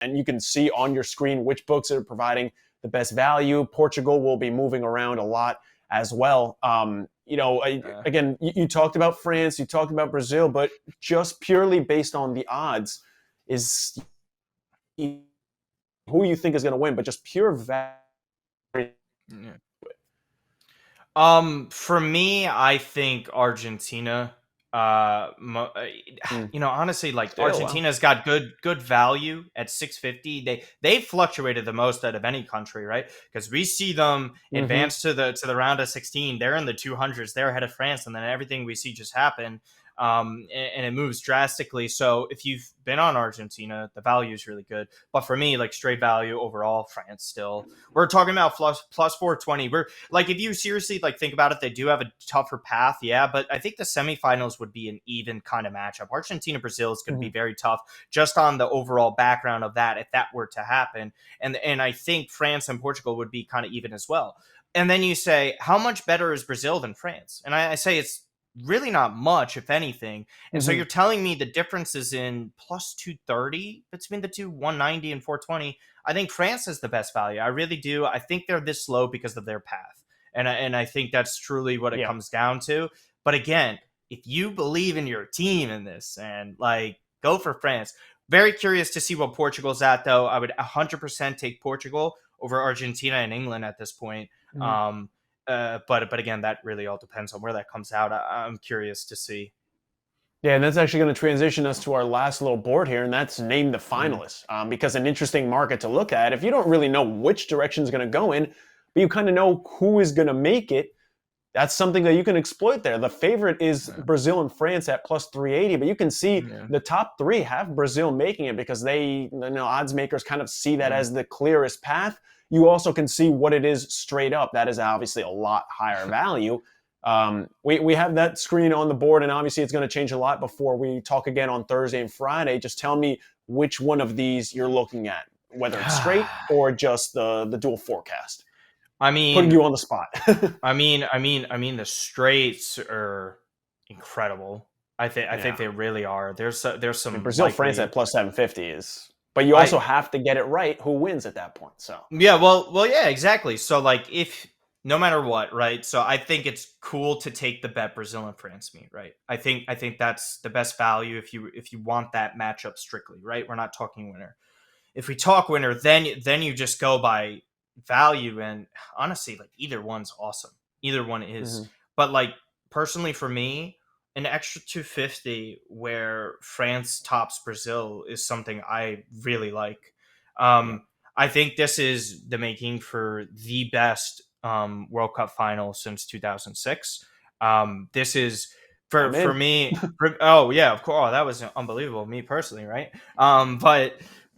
and you can see on your screen which books are providing the best value. Portugal will be moving around a lot as well. Again, you talked about France, you talked about Brazil, but just purely based on the odds is who you think is going to win, but just pure value. Yeah. For me, I think Argentina. Honestly, like Still, Argentina's got good value at 650. They fluctuated the most out of any country, right? Because we see them advance to the round of 16. They're in the 200s. They're ahead of France, and then everything we see just happen. And it moves drastically. So if you've been on Argentina, the value is really good. But for me, like straight value overall, France still. We're talking about plus 420. We're like, if you seriously like think about it, they do have a tougher path, yeah. But I think the semifinals would be an even kind of matchup. Argentina Brazil is going to be very tough, just on the overall background of that, if that were to happen. And I think France and Portugal would be kind of even as well. And then you say, how much better is Brazil than France? And I say it's really not much, if anything. And so you're telling me the difference is in plus 230 between the two, 190 and 420. I think France is the best value. I really do. I think they're this low because of their path. And I think that's truly what it comes down to. But again, if you believe in your team in this, and like, go for France. Very curious to see what Portugal's at, though. I would 100% take Portugal over Argentina and England at this point. But again, that really all depends on where that comes out. I'm curious to see. Yeah, and that's actually going to transition us to our last little board here, and that's name the finalists. Because an interesting market to look at, if you don't really know which direction is going to go in, but you kind of know who is going to make it, that's something that you can exploit there. The favorite is Brazil and France at plus 380, but you can see the top three have Brazil making it because odds makers kind of see that as the clearest path. You also can see what it is straight up. That is obviously a lot higher value. We have that screen on the board, and obviously it's going to change a lot before we talk again on Thursday and Friday. Just tell me which one of these you're looking at, whether it's straight or just the dual forecast. I mean, putting you on the spot. I mean, the straights are incredible. I think they really are. There's some Brazil France at plus 750 is, but you also have to get it right who wins at that point. So yeah, exactly. So like, if no matter what, right? So I think it's cool to take the bet Brazil and France meet, right? I think that's the best value if you want that matchup strictly, right? We're not talking winner. If we talk winner, then you just go by value, and honestly, like, either one's awesome. Either one is. But like, personally for me, an extra 250 where France tops Brazil is something I really like. I think this is the making for the best World Cup final since 2006. This is for me. Oh yeah, of course. Oh, that was unbelievable. Me personally, right?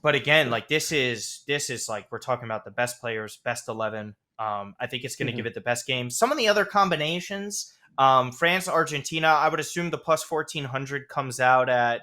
But again, like, this is like, we're talking about the best players, best 11. I think it's going to give it the best game. Some of the other combinations, France, Argentina, I would assume the plus 1400 comes out at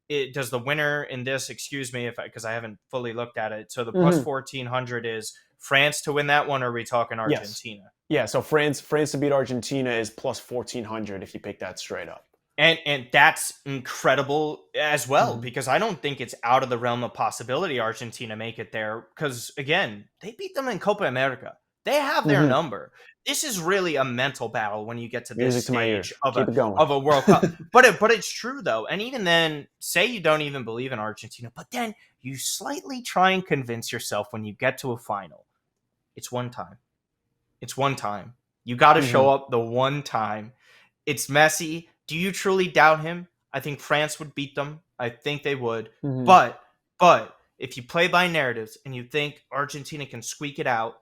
it. Does the winner in this, excuse me, because I haven't fully looked at it. So the plus 1400 is France to win that one, or are we talking Argentina? Yes. Yeah, so France to beat Argentina is plus 1400 if you pick that straight up. And that's incredible as well, because I don't think it's out of the realm of possibility Argentina make it there, because, again, they beat them in Copa America. They have their number. This is really a mental battle when you get to this stage of a World Cup. But it's true, though. And even then, say you don't even believe in Argentina, but then you slightly try and convince yourself when you get to a final. It's one time. It's one time. You got to show up the one time. It's Messi. Do you truly doubt him? I think France would beat them. I think they would. But if you play by narratives and you think Argentina can squeak it out,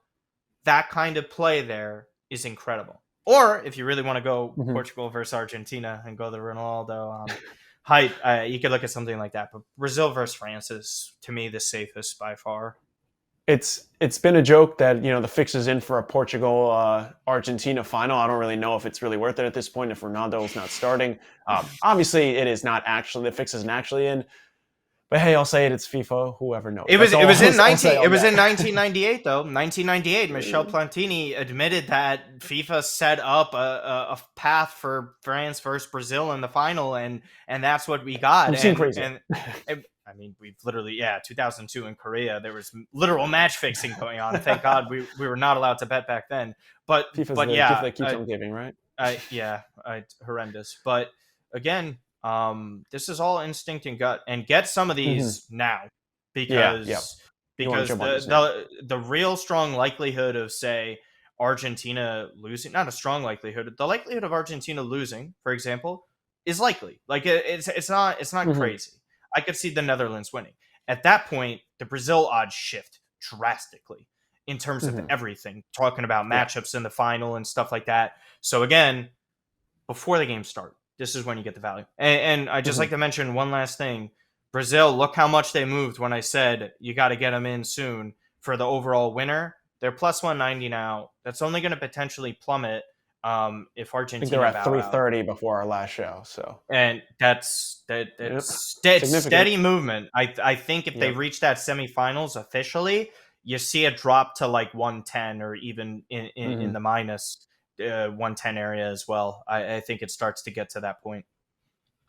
that kind of play there is incredible. Or if you really want to go Portugal versus Argentina and go the Ronaldo height, you could look at something like that. But Brazil versus France is, to me, the safest by far. It's been a joke that, the fix is in for a Portugal Argentina final. I don't really know if it's really worth it at this point if Ronaldo is not starting. Obviously, it is not actually, the fix isn't actually in. But hey, I'll say it. It's FIFA. Whoever knows. It was in 1998 though. 1998. Michel Platini admitted that FIFA set up a path for France versus Brazil in the final, and that's what we got. I've seen crazy. I mean, we've literally, 2002 in Korea, there was literal match fixing going on. Thank God we were not allowed to bet back then. But FIFA's but the gift yeah, that keeps on giving, right? horrendous. But again, this is all instinct and gut, and get some of Mm-hmm. these now Yeah, yeah. because You want to because jump on this now? the real strong likelihood of, say, Argentina losing, not a strong likelihood, the likelihood of Argentina losing, for example, is likely. Like it's not Mm-hmm. crazy. I could see the Netherlands winning. At that point, the Brazil odds shift drastically in terms of Mm-hmm. everything, talking about Yeah. matchups in the final and stuff like that. So again, before the games start, this is when you get the value. And I just Mm-hmm. like to mention one last thing. Brazil, look how much they moved when I said you got to get them in soon for the overall winner. They're plus 190 now. That's only going to potentially plummet if I think they were Argentina at bow out. 330 before our last show. So And that's yep, significant. steady movement. I think if they Yep. reach that semifinals officially, you see a drop to like 110 or even in Mm-hmm. the minus 110 area as well. I think it starts to get to that point.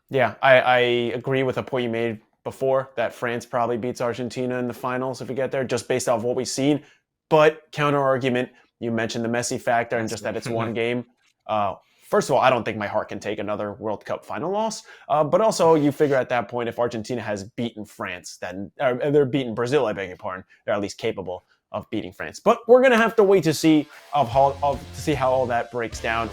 Yeah, I agree with a point you made before that France probably beats Argentina in the finals if we get there, just based off what we've seen. But counter argument, you mentioned the Messi factor and just that it's one game. First of all, I don't think my heart can take another World Cup final loss. But also, you figure at that point, if Argentina has beaten France, then they're beaten Brazil. I beg your pardon. They're at least capable of beating France. But we're gonna have to wait to see to see how all that breaks down.